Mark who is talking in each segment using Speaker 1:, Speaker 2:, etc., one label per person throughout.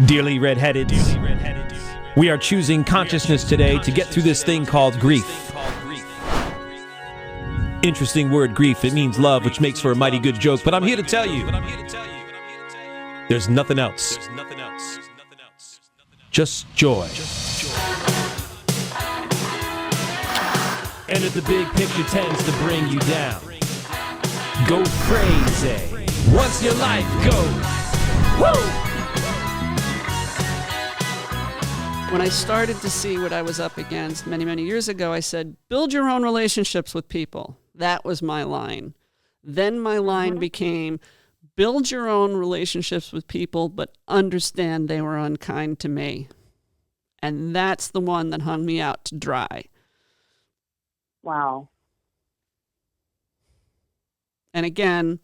Speaker 1: Dearly redheaded, we are choosing consciousness today to get through this thing called grief. Interesting word, grief. It means love, which makes for a mighty good joke. But I'm here to tell you, there's nothing else. Just joy. And if the big picture tends to bring you down, go crazy once your life goes. Woo!
Speaker 2: When I started to see what I was up against many, many years ago, I said, build your own relationships with people. That was my line. Then my line became, build your own relationships with people, but understand they were unkind to me. And that's the one that hung me out to dry.
Speaker 3: Wow.
Speaker 2: And again,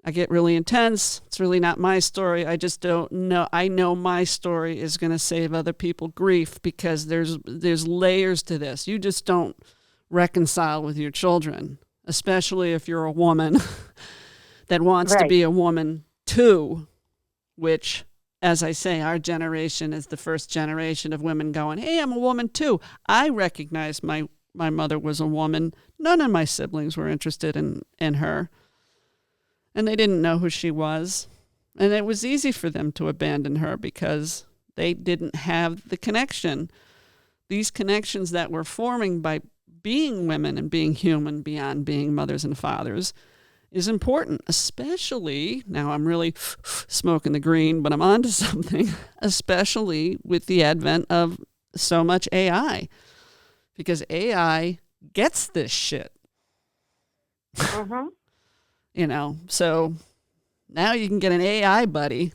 Speaker 2: I get really intense. It's really not my story. I just don't know. I know my story is going to save other people grief because there's layers to this. You just don't reconcile with your children, especially if you're a woman that wants to be a woman too, which, as I say, our generation is the first generation of women going, hey, I'm a woman too. I recognize my mother was a woman. None of my siblings were interested in her. And they didn't know who she was. And it was easy for them to abandon her because they didn't have the connection. These connections that we're forming by being women and being human beyond being mothers and fathers is important, especially, now I'm really smoking the green, but I'm onto something, especially with the advent of so much AI. Because AI gets this shit.
Speaker 3: Mm-hmm.
Speaker 2: You know, so now you can get an AI buddy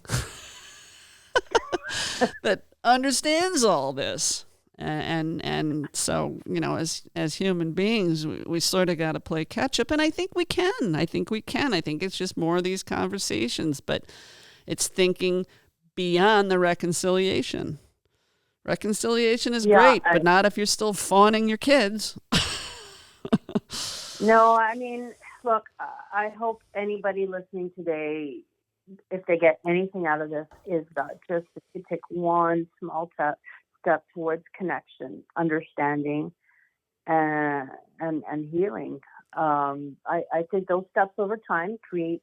Speaker 2: that understands all this. And so, you know, as human beings, we sort of got to play catch up. And I think we can. I think it's just more of these conversations, but it's thinking beyond the reconciliation. Reconciliation is great, but not if you're still fawning your kids.
Speaker 3: No, I mean, look, I hope anybody listening today, if they get anything out of this, is that just to take one small step towards connection, understanding, and healing. I think those steps over time create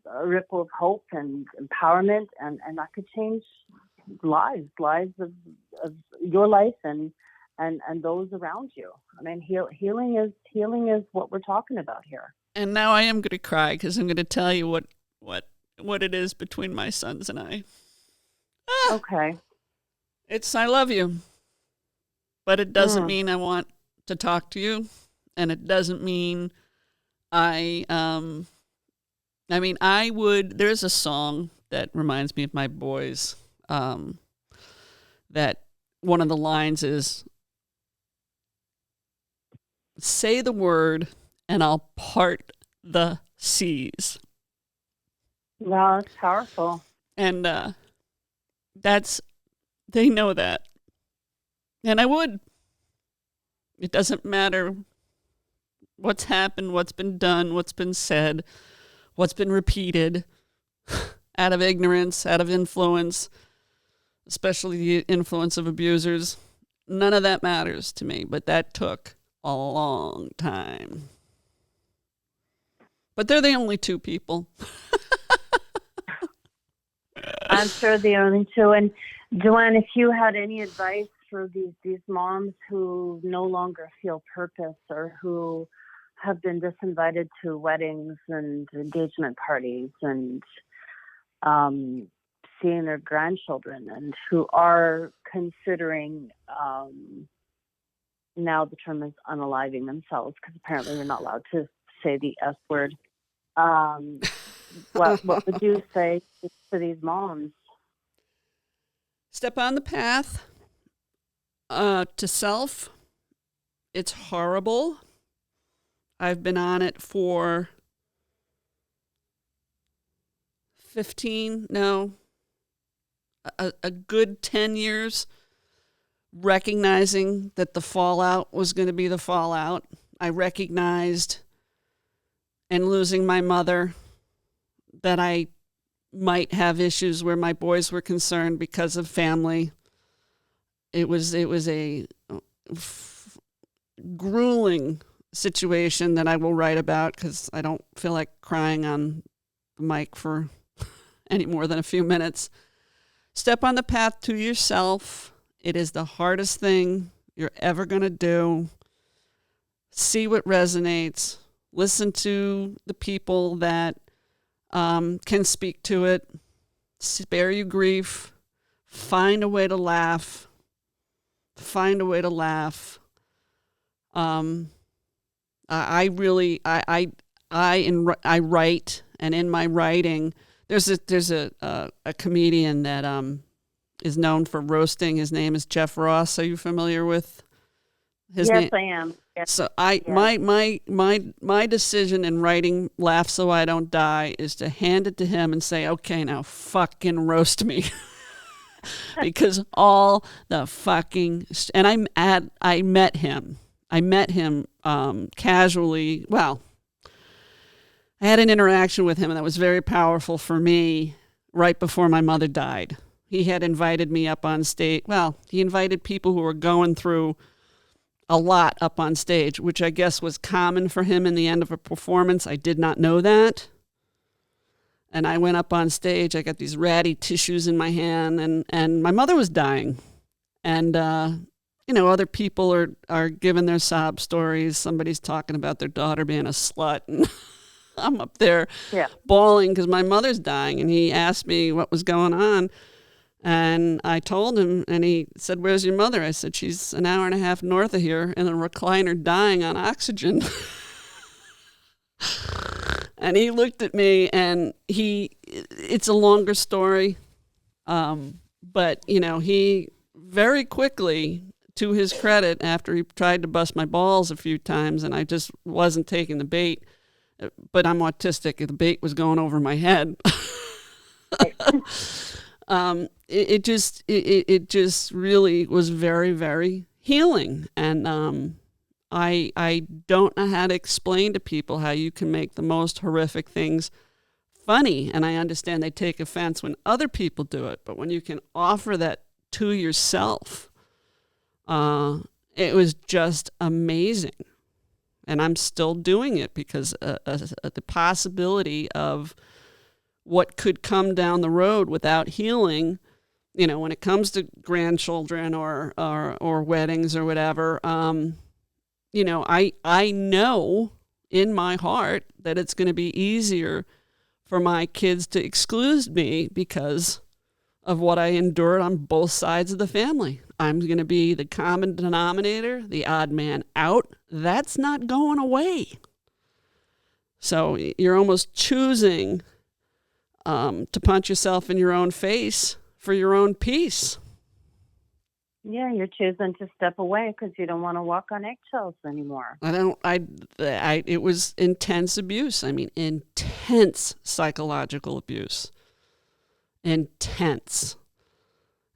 Speaker 3: a ripple of hope and empowerment, and that could change lives of your life and those around you. I mean, healing is what we're talking about here.
Speaker 2: And now I am going to cry because I'm going to tell you what it is between my sons and I.
Speaker 3: Okay.
Speaker 2: It's I love you, but it doesn't mean I want to talk to you, and it doesn't mean I would. There's a song that reminds me of my boys. That one of the lines is, "Say the word, and I'll part the seas."
Speaker 3: Wow, that's powerful.
Speaker 2: And they know that. And I would. It doesn't matter what's happened, what's been done, what's been said, what's been repeated out of ignorance, out of influence, especially the influence of abusers. None of that matters to me, but that took a long time. But they're the only two people.
Speaker 3: I'm sure the only two. And Joanne, if you had any advice for these moms who no longer feel purpose or who have been disinvited to weddings and engagement parties and seeing their grandchildren, and who are considering, now the term is unaliving themselves, because apparently we're not allowed to say the S word. What would you say to these moms?
Speaker 2: Step on the path to self. It's horrible. I've been on it for a good 10 years, recognizing that the fallout was going to be the fallout. I recognized, in losing my mother, that I might have issues where my boys were concerned because of family. It was a grueling situation that I will write about because I don't feel like crying on the mic for any more than a few minutes. Step on the path to yourself. It is the hardest thing you're ever going to do. See what resonates. Listen to the people that can speak to it. Spare you grief. Find a way to laugh. Find a way to laugh. I write, and in my writing, there's a comedian that is known for roasting. His name is Jeff Ross. Are you familiar with his name?
Speaker 3: Yes, I am. Yes.
Speaker 2: So
Speaker 3: Yes.
Speaker 2: my decision in writing Laugh So I Don't Die is to hand it to him and say, okay, now fucking roast me. Because all the fucking, and I met him casually. Well, I had an interaction with him that was very powerful for me right before my mother died. He had invited me up on stage. Well, he invited people who were going through a lot up on stage, which I guess was common for him in the end of a performance. I did not know that. And I went up on stage. I got these ratty tissues in my hand, and my mother was dying. And, other people are giving their sob stories. Somebody's talking about their daughter being a slut. And I'm up there bawling because my mother's dying. And he asked me what was going on. And I told him, and he said, "Where's your mother?" I said, "She's an hour and a half north of here in a recliner dying on oxygen." And he looked at me, and it's a longer story. But, he very quickly, to his credit, after he tried to bust my balls a few times, and I just wasn't taking the bait, but I'm autistic, the bait was going over my head. It just really was very, very healing. And I don't know how to explain to people how you can make the most horrific things funny. And I understand they take offense when other people do it, but when you can offer that to yourself, it was just amazing. And I'm still doing it because the possibility of what could come down the road without healing, when it comes to grandchildren or weddings or whatever, I know in my heart that it's going to be easier for my kids to exclude me because of what I endured on both sides of the family. I'm going to be the common denominator, the odd man out. That's not going away. So you're almost choosing to punch yourself in your own face for your own peace.
Speaker 3: Yeah, you're choosing to step away because you don't want to walk on eggshells anymore.
Speaker 2: It was intense abuse. I mean, intense psychological abuse. Intense.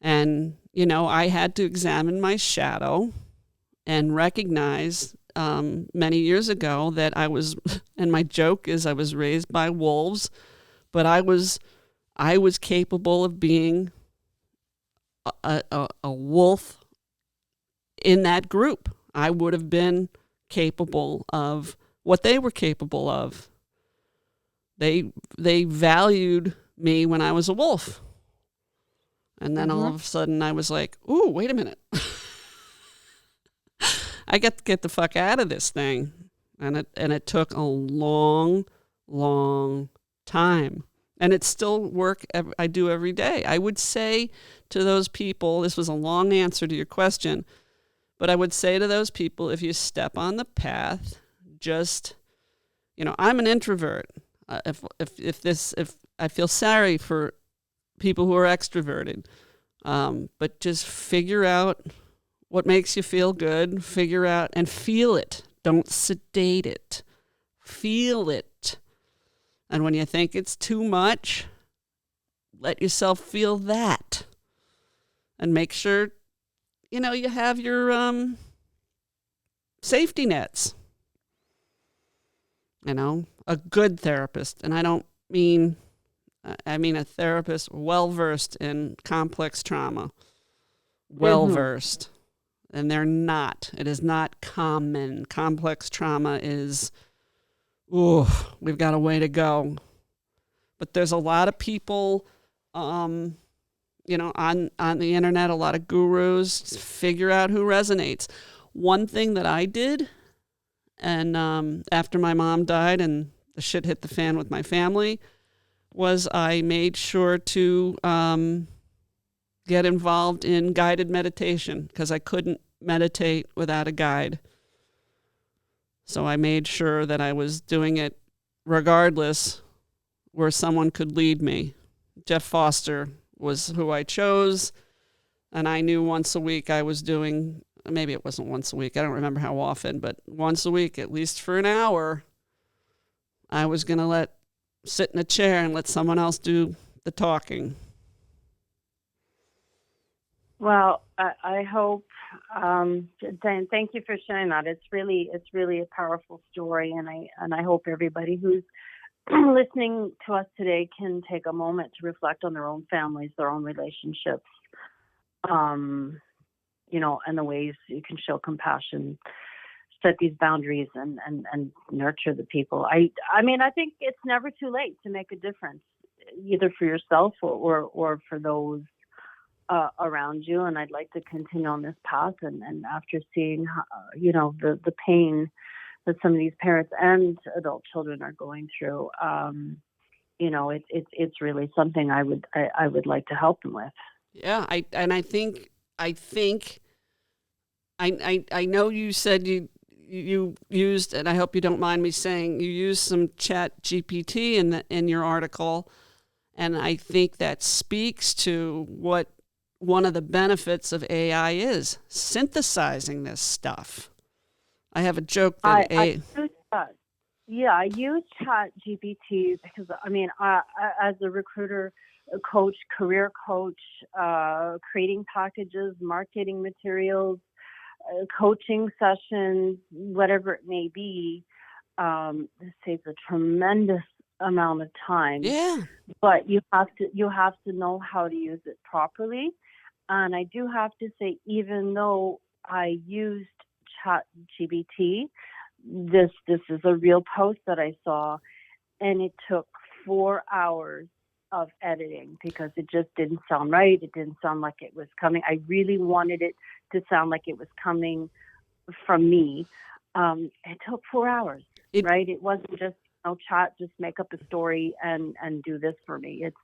Speaker 2: And, I had to examine my shadow and recognize many years ago that I was, and my joke is I was raised by wolves, but I was capable of being a wolf in that group. I would have been capable of what they were capable of. They valued me when I was a wolf. And then all of a sudden I was like, ooh, wait a minute. I got to get the fuck out of this thing. And it took a long, long time. And it's still work I do every day. I would say to those people, this was a long answer to your question, but I would say to those people, if you step on the path, just, I'm an introvert. If I feel sorry for people who are extroverted, but just figure out what makes you feel good, figure out and feel it. Don't sedate it. Feel it. And when you think it's too much, let yourself feel that. And make sure, you have your safety nets. A good therapist. And I don't mean I mean, a therapist well-versed in complex trauma,
Speaker 3: Mm-hmm.
Speaker 2: well-versed. And they're not. It is not common. Complex trauma is, ooh, we've got a way to go. But there's a lot of people, on the internet, a lot of gurus, figure out who resonates. One thing that I did, and after my mom died and the shit hit the fan with my family, was I made sure to get involved in guided meditation because I couldn't meditate without a guide. So I made sure that I was doing it regardless where someone could lead me. Jeff Foster was who I chose, and I knew once a week I was doing, maybe it wasn't once a week, I don't remember how often, but once a week, at least for an hour, I was going to sit in a chair and let someone else do the talking.
Speaker 3: Well, I hope. Thank you for sharing that. It's really a powerful story, and I hope everybody who's listening to us today can take a moment to reflect on their own families, their own relationships, and the ways you can show compassion, set these boundaries, and nurture the people. I mean, I think it's never too late to make a difference, either for yourself or for those around you. And I'd like to continue on this path. And after seeing, the pain that some of these parents and adult children are going through, it's really something I would like to help them with.
Speaker 2: Yeah, I know you said you used, and I hope you don't mind me saying, you used some chat GPT in your article, and I think that speaks to what one of the benefits of AI is, synthesizing this stuff. I have a joke that
Speaker 3: I use chat GPT because, as a recruiter, a coach, career coach, creating packages, marketing materials, coaching sessions, whatever it may be, this saves a tremendous amount of time.
Speaker 2: Yeah.
Speaker 3: But you have to know how to use it properly. And I do have to say, even though I used ChatGPT, this is a real post that I saw, and it took 4 hours of editing because it just didn't sound right. It didn't sound like it was coming. I really wanted it to sound like it was coming from me. It took 4 hours, right? It wasn't just, chat, just make up a story and do this for me. It's,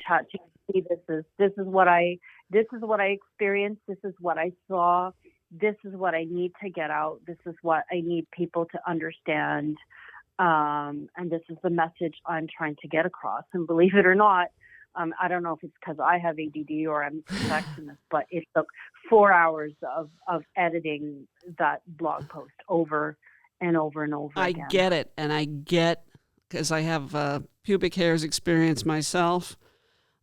Speaker 3: chat GPT, this is what I experienced. This is what I saw. This is what I need to get out. This is what I need people to understand. And this is the message I'm trying to get across. And believe it or not, I don't know if it's because I have ADD or I'm a perfectionist, but it took 4 hours of editing that blog post over and over and over again.
Speaker 2: I get it. And I get, because I have pubic hairs experience myself,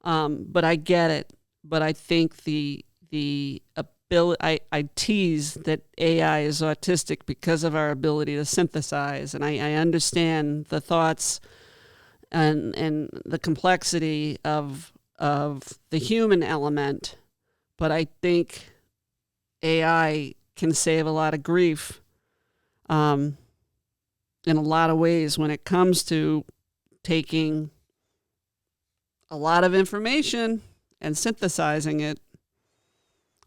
Speaker 2: but I get it. But I think the ability, I tease that AI is autistic because of our ability to synthesize. And I understand the thoughts and the complexity of the human element, but I think AI can save a lot of grief in a lot of ways when it comes to taking a lot of information and synthesizing it.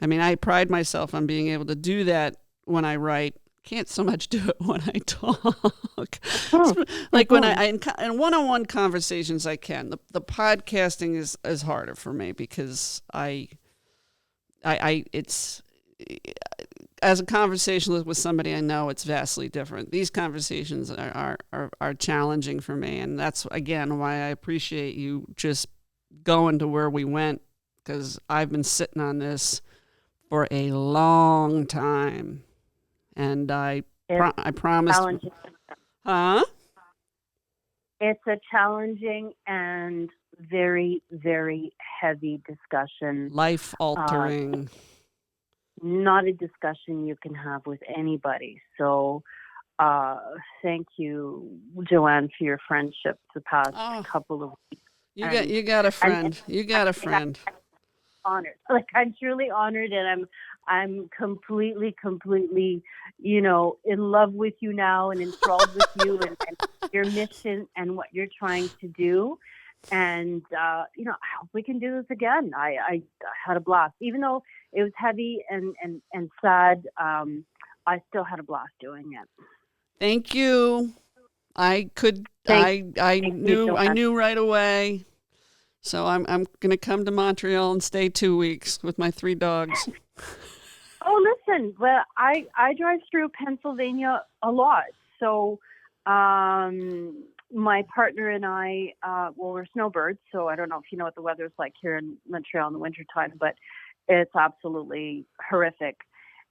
Speaker 2: I mean, I pride myself on being able to do that when I write. Can't so much do it when I talk. Like when I in one-on-one conversations, I can. The podcasting is harder for me because it's, as a conversationalist with somebody I know, it's vastly different. These conversations are challenging for me, and that's again why I appreciate you just going to where we went, because I've been sitting on this for a long time. And I promised. Huh?
Speaker 3: It's a challenging and very, very heavy discussion.
Speaker 2: Life altering.
Speaker 3: Not a discussion you can have with anybody. So thank you, Joanne, for your friendship the past couple of weeks.
Speaker 2: You got a friend. You got a friend.
Speaker 3: Honored. Like, I'm truly honored, and I'm completely, in love with you now and enthralled with you and your mission and what you're trying to do. And, I hope we can do this again. I had a blast. Even though it was heavy and sad, I still had a blast doing it.
Speaker 2: Thank you. I knew right away. So I'm going to come to Montreal and stay 2 weeks with my 3 dogs.
Speaker 3: Oh, listen, well, I drive through Pennsylvania a lot. So my partner and I, we're snowbirds. So I don't know if you know what the weather's like here in Montreal in the wintertime, but it's absolutely horrific.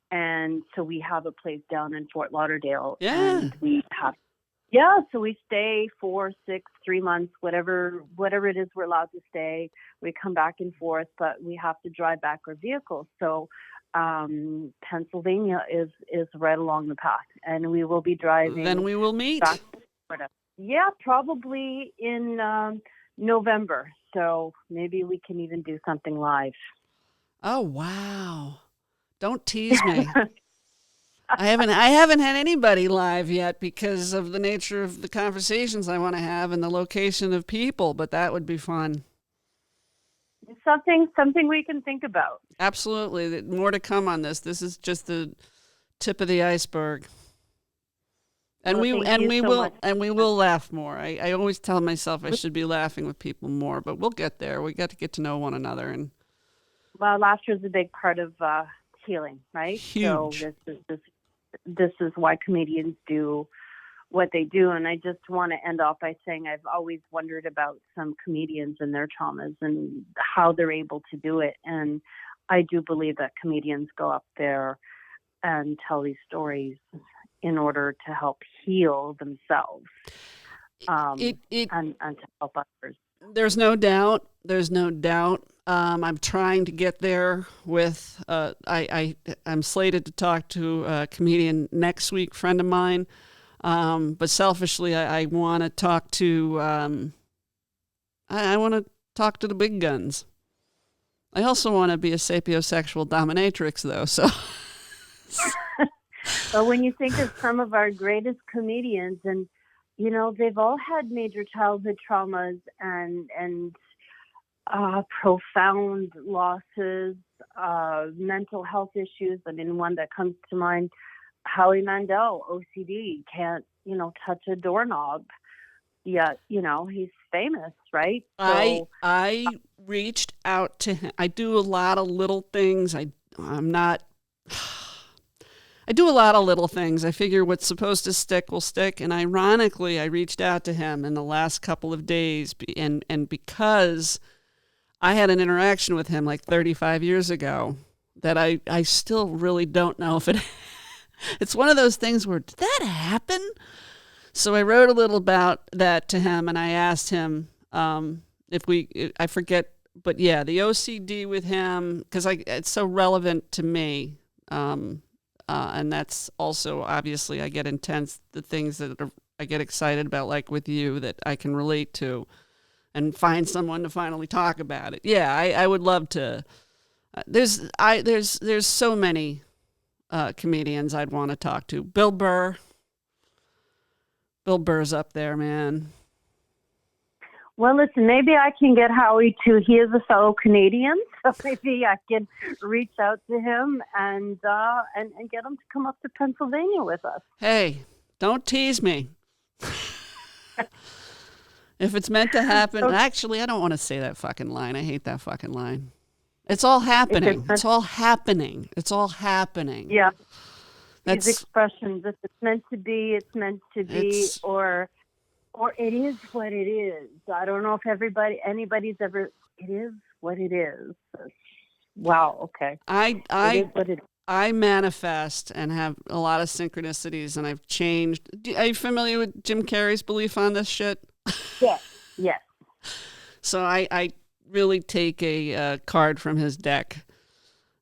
Speaker 3: And so we have a place down in Fort Lauderdale.
Speaker 2: Yeah.
Speaker 3: And so we stay 4, 6, 3 months, whatever it is we're allowed to stay. We come back and forth, but we have to drive back our vehicles. So Pennsylvania is right along the path, and we will be driving.
Speaker 2: Then we will meet.
Speaker 3: Back to Florida. Yeah, probably in November. So maybe we can even do something live.
Speaker 2: Oh, wow. Don't tease me. I haven't had anybody live yet because of the nature of the conversations I want to have and the location of people, but that would be fun.
Speaker 3: Something we can think about.
Speaker 2: Absolutely. More to come on this. This is just the tip of the iceberg. And we will laugh more. I always tell myself I should be laughing with people more, but we'll get there. We got to get to know one another. And
Speaker 3: well, laughter is a big part of healing, right?
Speaker 2: Huge.
Speaker 3: So this is why comedians do what they do. And I just want to end off by saying I've always wondered about some comedians and their traumas and how they're able to do it. And I do believe that comedians go up there and tell these stories in order to help heal themselves and to help others.
Speaker 2: There's no doubt. I'm trying to get there with, I'm slated to talk to a comedian next week, friend of mine. But selfishly, I want to talk to, I want to talk to the big guns. I also want to be a sapiosexual dominatrix though. So.
Speaker 3: But when you think of some of our greatest comedians, and they've all had major childhood traumas and profound losses, mental health issues. I mean, one that comes to mind, Howie Mandel, OCD, can't touch a doorknob. Yet he's famous, right? So,
Speaker 2: I reached out to him. I do a lot of little things. I do a lot of little things. I figure what's supposed to stick will stick. And ironically, I reached out to him in the last couple of days. And because I had an interaction with him like 35 years ago that I still really don't know if it's one of those things where, did that happen? So I wrote a little about that to him, and I asked him I forget, but yeah, the OCD with him, because it's so relevant to me. And that's also, obviously, I get intense, the things that I get excited about, like with you, that I can relate to and find someone to finally talk about it. Yeah, I would love to. There's so many comedians I'd want to talk to. Bill Burr's up there, man.
Speaker 3: Well, listen, maybe I can get Howie too. He is a fellow Canadian, so maybe I can reach out to him and get him to come up to Pennsylvania with us.
Speaker 2: Hey, don't tease me. If it's meant to happen, actually, I don't want to say that fucking line. I hate that fucking line. It's all happening. It's all happening. It's all happening.
Speaker 3: Yeah. These expressions, if it's meant to be, it's meant to be, or it is what it is. I don't know if anybody's ever, it is what it is. Wow, okay.
Speaker 2: I
Speaker 3: it is what it is.
Speaker 2: I manifest and have a lot of synchronicities, and I've changed. Are you familiar with Jim Carrey's belief on this shit?
Speaker 3: Yes.
Speaker 2: So I really take a card from his deck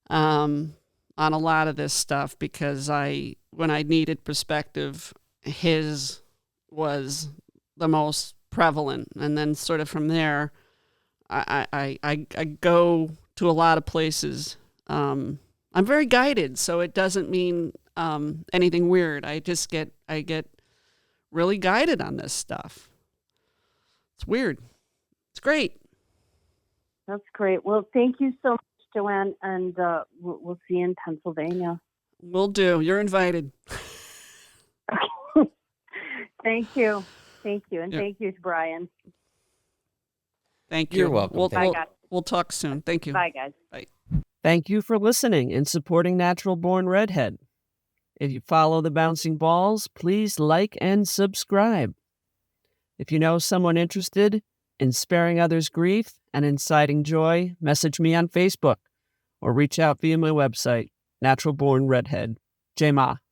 Speaker 2: on a lot of this stuff, because when I needed perspective, his was the most prevalent. And then sort of from there, I go to a lot of places. I'm very guided, so it doesn't mean anything weird. I get really guided on this stuff. It's weird. It's great.
Speaker 3: That's great. Well, thank you so much, Joanne, and we'll see you in Pennsylvania.
Speaker 2: Will do. You're invited.
Speaker 3: Thank you. And
Speaker 2: Yeah.
Speaker 3: thank you, Brian.
Speaker 2: Thank you.
Speaker 4: You're welcome.
Speaker 3: Bye, guys.
Speaker 2: We'll talk soon. Thank you.
Speaker 3: Bye, guys.
Speaker 2: Bye.
Speaker 5: Thank you for listening and supporting Natural Born Redhead. If you follow the bouncing balls, please like and subscribe. If you know someone interested in sparing others grief and inciting joy, message me on Facebook or reach out via my website, Natural Born Redhead. J Ma.